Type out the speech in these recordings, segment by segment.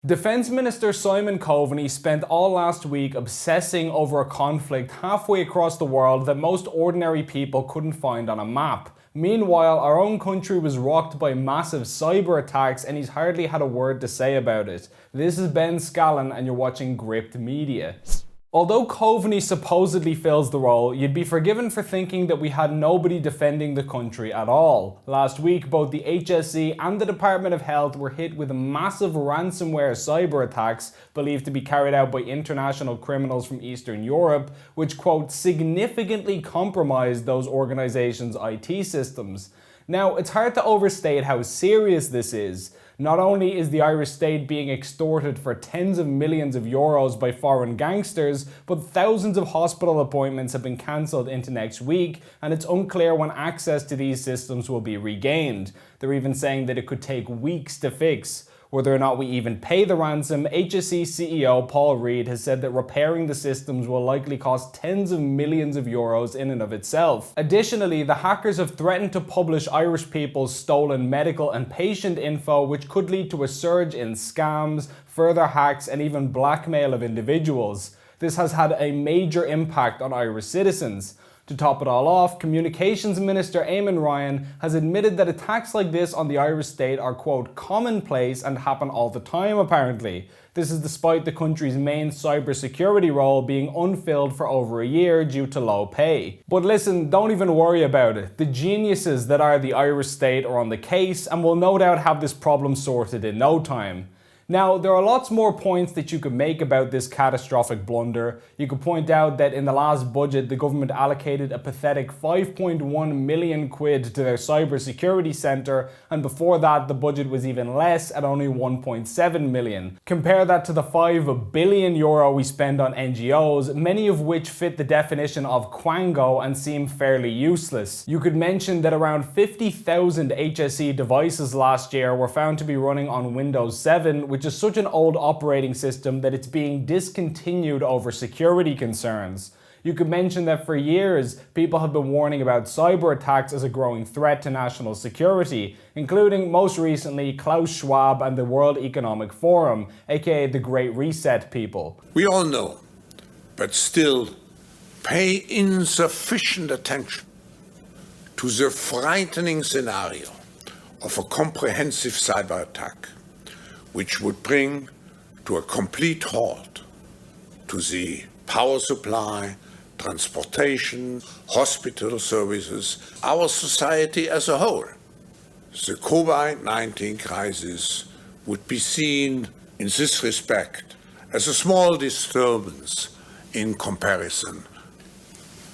Defence Minister Simon Coveney spent all last week obsessing over a conflict halfway across the world that most ordinary people couldn't find on a map. Meanwhile, our own country was rocked by massive cyber attacks and he's hardly had a word to say about it. This is Ben Scallon and you're watching Gript Media. Although Coveney supposedly fills the role, you'd be forgiven for thinking that we had nobody defending the country at all. Last week, both the HSE and the Department of Health were hit with massive ransomware cyber attacks believed to be carried out by international criminals from Eastern Europe, which, quote, significantly compromised those organizations' IT systems. Now, it's hard to overstate how serious this is. Not only is the Irish state being extorted for tens of millions of euros by foreign gangsters, but thousands of hospital appointments have been cancelled into next week, and it's unclear when access to these systems will be regained. They're even saying that it could take weeks to fix. Whether or not we even pay the ransom, HSE CEO Paul Reid has said that repairing the systems will likely cost tens of millions of euros in and of itself. Additionally, the hackers have threatened to publish Irish people's stolen medical and patient info, which could lead to a surge in scams, further hacks, and even blackmail of individuals. This has had a major impact on Irish citizens. To top it all off, Communications Minister Eamon Ryan has admitted that attacks like this on the Irish state are, quote, commonplace and happen all the time apparently. This is despite the country's main cybersecurity role being unfilled for over a year due to low pay. But listen, don't even worry about it. The geniuses that are the Irish state are on the case and will no doubt have this problem sorted in no time. Now, there are lots more points that you could make about this catastrophic blunder. You could point out that in the last budget, the government allocated a pathetic 5.1 million quid to their cybersecurity centre, and before that, the budget was even less at only 1.7 million. Compare that to the 5 billion euro we spend on NGOs, many of which fit the definition of quango and seem fairly useless. You could mention that around 50,000 HSE devices last year were found to be running on Windows 7, which is such an old operating system that it's being discontinued over security concerns. You could mention that for years, people have been warning about cyber attacks as a growing threat to national security, including most recently Klaus Schwab and the World Economic Forum, aka the Great Reset people. We all know, but still pay insufficient attention to the frightening scenario of a comprehensive cyber attack, which would bring to a complete halt to the power supply, transportation, hospital services, our society as a whole. The COVID-19 crisis would be seen in this respect as a small disturbance in comparison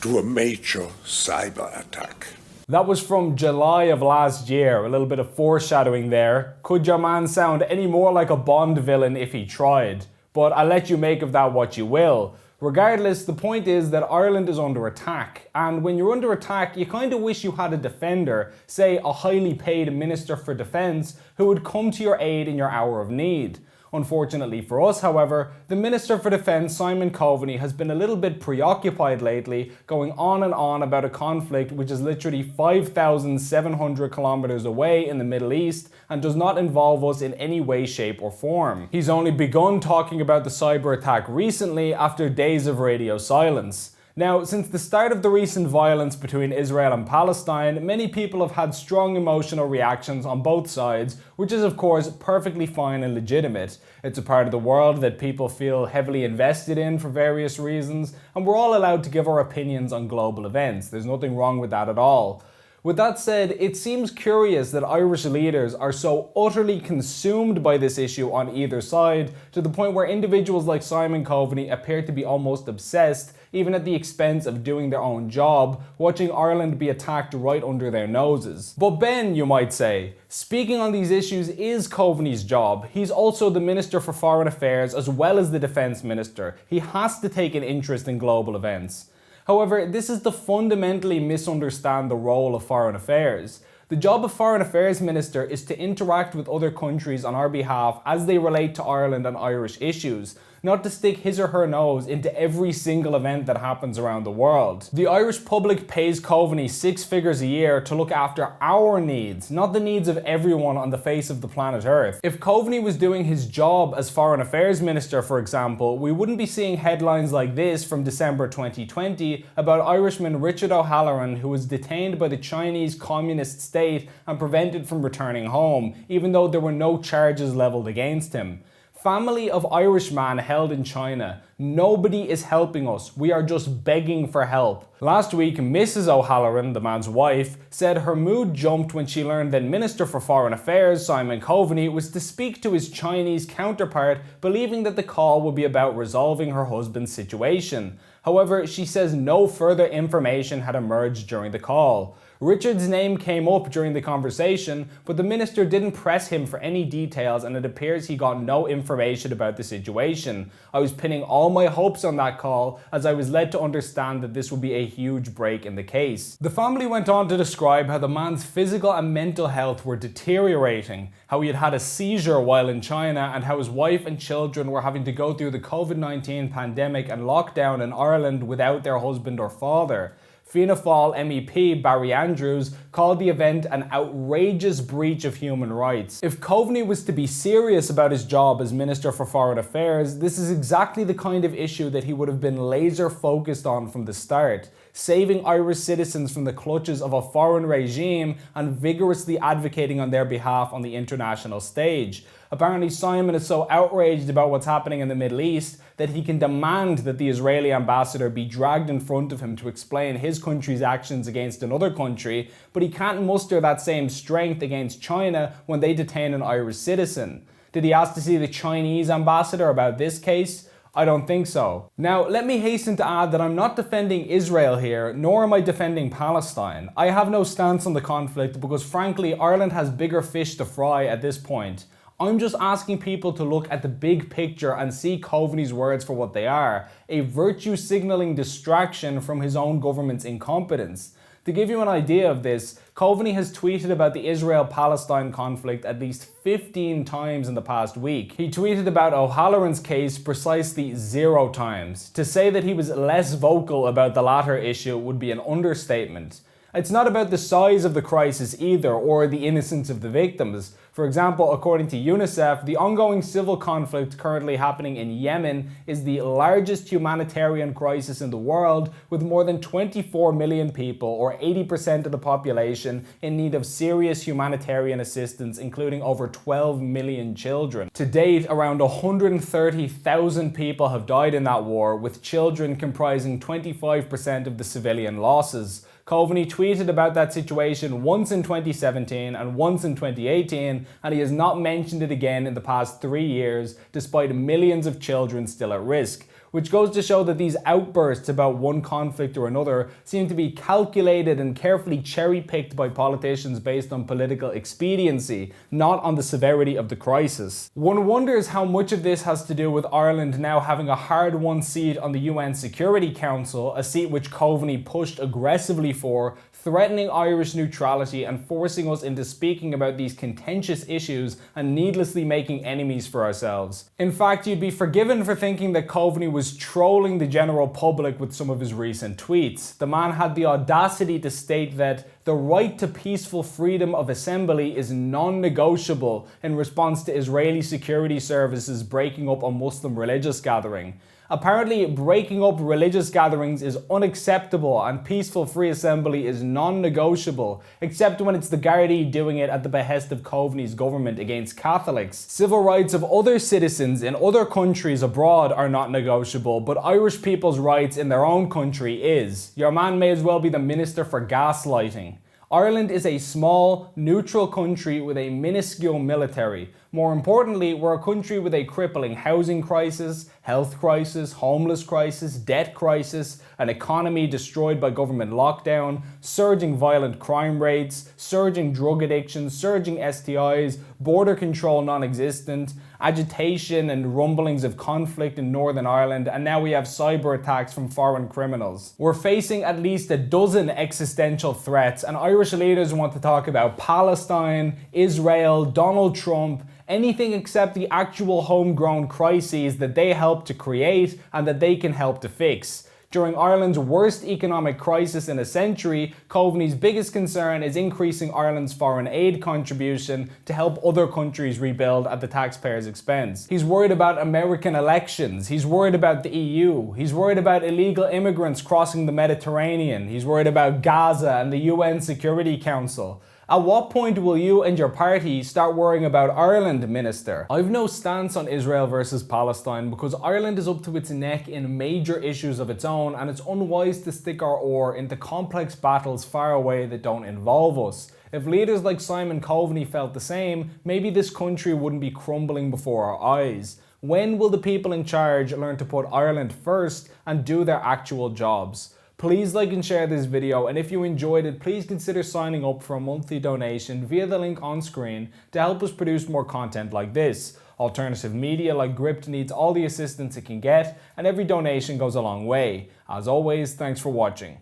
to a major cyber attack. That was from July of last year, a little bit of foreshadowing there. Could your man sound any more like a Bond villain if he tried? But I'll let you make of that what you will. Regardless, the point is that Ireland is under attack, and when you're under attack, you kind of wish you had a defender, say a highly paid Minister for Defence, who would come to your aid in your hour of need. Unfortunately for us, however, the Minister for Defence, Simon Coveney, has been a little bit preoccupied lately, going on and on about a conflict which is literally 5,700 kilometers away in the Middle East and does not involve us in any way, shape or form. He's only begun talking about the cyber attack recently after days of radio silence. Now, since the start of the recent violence between Israel and Palestine, many people have had strong emotional reactions on both sides, which is of course perfectly fine and legitimate. It's a part of the world that people feel heavily invested in for various reasons, and we're all allowed to give our opinions on global events. There's nothing wrong with that at all. With that said, it seems curious that Irish leaders are so utterly consumed by this issue on either side, to the point where individuals like Simon Coveney appear to be almost obsessed, even at the expense of doing their own job, watching Ireland be attacked right under their noses. But Ben, you might say, speaking on these issues is Coveney's job. He's also the Minister for Foreign Affairs as well as the Defence Minister. He has to take an interest in global events. However, this is to fundamentally misunderstand the role of foreign affairs. The job of Foreign Affairs Minister is to interact with other countries on our behalf as they relate to Ireland and Irish issues, not to stick his or her nose into every single event that happens around the world. The Irish public pays Coveney 6 figures a year to look after our needs, not the needs of everyone on the face of the planet Earth. If Coveney was doing his job as Foreign Affairs Minister, for example, we wouldn't be seeing headlines like this from December 2020 about Irishman Richard O'Halloran, who was detained by the Chinese Communist state and prevented from returning home, even though there were no charges leveled against him. Family of Irishman held in China. Nobody is helping us. We are just begging for help. Last week, Mrs. O'Halloran, the man's wife, said her mood jumped when she learned that Minister for Foreign Affairs Simon Coveney was to speak to his Chinese counterpart, believing that the call would be about resolving her husband's situation. However, she says no further information had emerged during the call. Richard's name came up during the conversation, but the minister didn't press him for any details, and it appears he got no information about the situation. I was pinning all my hopes on that call, as I was led to understand that this would be a huge break in the case. The family went on to describe how the man's physical and mental health were deteriorating, how he had had a seizure while in China, and how his wife and children were having to go through the COVID-19 pandemic and lockdown in Ireland without their husband or father. Fianna Fáil MEP Barry Andrews called the event an outrageous breach of human rights. If Coveney was to be serious about his job as Minister for Foreign Affairs, this is exactly the kind of issue that he would have been laser focused on from the start. Saving Irish citizens from the clutches of a foreign regime and vigorously advocating on their behalf on the international stage. Apparently Simon is so outraged about what's happening in the Middle East that he can demand that the Israeli ambassador be dragged in front of him to explain his country's actions against another country, but he can't muster that same strength against China when they detain an Irish citizen. Did he ask to see the Chinese ambassador about this case? I don't think so. Now, let me hasten to add that I'm not defending Israel here, nor am I defending Palestine. I have no stance on the conflict because frankly, Ireland has bigger fish to fry at this point. I'm just asking people to look at the big picture and see Coveney's words for what they are, a virtue-signalling distraction from his own government's incompetence. To give you an idea of this, Coveney has tweeted about the Israel-Palestine conflict at least 15 times in the past week. He tweeted about O'Halloran's case precisely 0 times. To say that he was less vocal about the latter issue would be an understatement. It's not about the size of the crisis either, or the innocence of the victims. For example, according to UNICEF, the ongoing civil conflict currently happening in Yemen is the largest humanitarian crisis in the world, with more than 24 million people, or 80% of the population, in need of serious humanitarian assistance, including over 12 million children. To date, around 130,000 people have died in that war, with children comprising 25% of the civilian losses. Coveney tweeted about that situation once in 2017 and once in 2018, and he has not mentioned it again in the past 3 years, despite millions of children still at risk. Which goes to show that these outbursts about one conflict or another seem to be calculated and carefully cherry-picked by politicians based on political expediency, not on the severity of the crisis. One wonders how much of this has to do with Ireland now having a hard-won seat on the UN Security Council, a seat which Coveney pushed aggressively for, threatening Irish neutrality and forcing us into speaking about these contentious issues and needlessly making enemies for ourselves. In fact, you'd be forgiven for thinking that Coveney was trolling the general public with some of his recent tweets. The man had the audacity to state that the right to peaceful freedom of assembly is non-negotiable in response to Israeli security services breaking up a Muslim religious gathering. Apparently, breaking up religious gatherings is unacceptable and peaceful free assembly is non-negotiable, except when it's the Gardaí doing it at the behest of Coveney's government against Catholics. Civil rights of other citizens in other countries abroad are not negotiable, but Irish people's rights in their own country is. Your man may as well be the Minister for Gaslighting. Ireland is a small, neutral country with a minuscule military. More importantly, we're a country with a crippling housing crisis, health crisis, homeless crisis, debt crisis, an economy destroyed by government lockdown, surging violent crime rates, surging drug addiction, surging STIs, border control non-existent, agitation and rumblings of conflict in Northern Ireland, and now we have cyber attacks from foreign criminals. We're facing at least a dozen existential threats, and Irish leaders want to talk about Palestine, Israel, Donald Trump, anything except the actual homegrown crises that they helped to create and that they can help to fix. During Ireland's worst economic crisis in a century, Coveney's biggest concern is increasing Ireland's foreign aid contribution to help other countries rebuild at the taxpayers' expense. He's worried about American elections, he's worried about the EU, he's worried about illegal immigrants crossing the Mediterranean, he's worried about Gaza and the UN Security Council. At what point will you and your party start worrying about Ireland, Minister? I've no stance on Israel versus Palestine because Ireland is up to its neck in major issues of its own, and it's unwise to stick our oar into complex battles far away that don't involve us. If leaders like Simon Coveney felt the same, maybe this country wouldn't be crumbling before our eyes. When will the people in charge learn to put Ireland first and do their actual jobs? Please like and share this video, and if you enjoyed it, please consider signing up for a monthly donation via the link on screen to help us produce more content like this. Alternative media like Gript needs all the assistance it can get, and every donation goes a long way. As always, thanks for watching.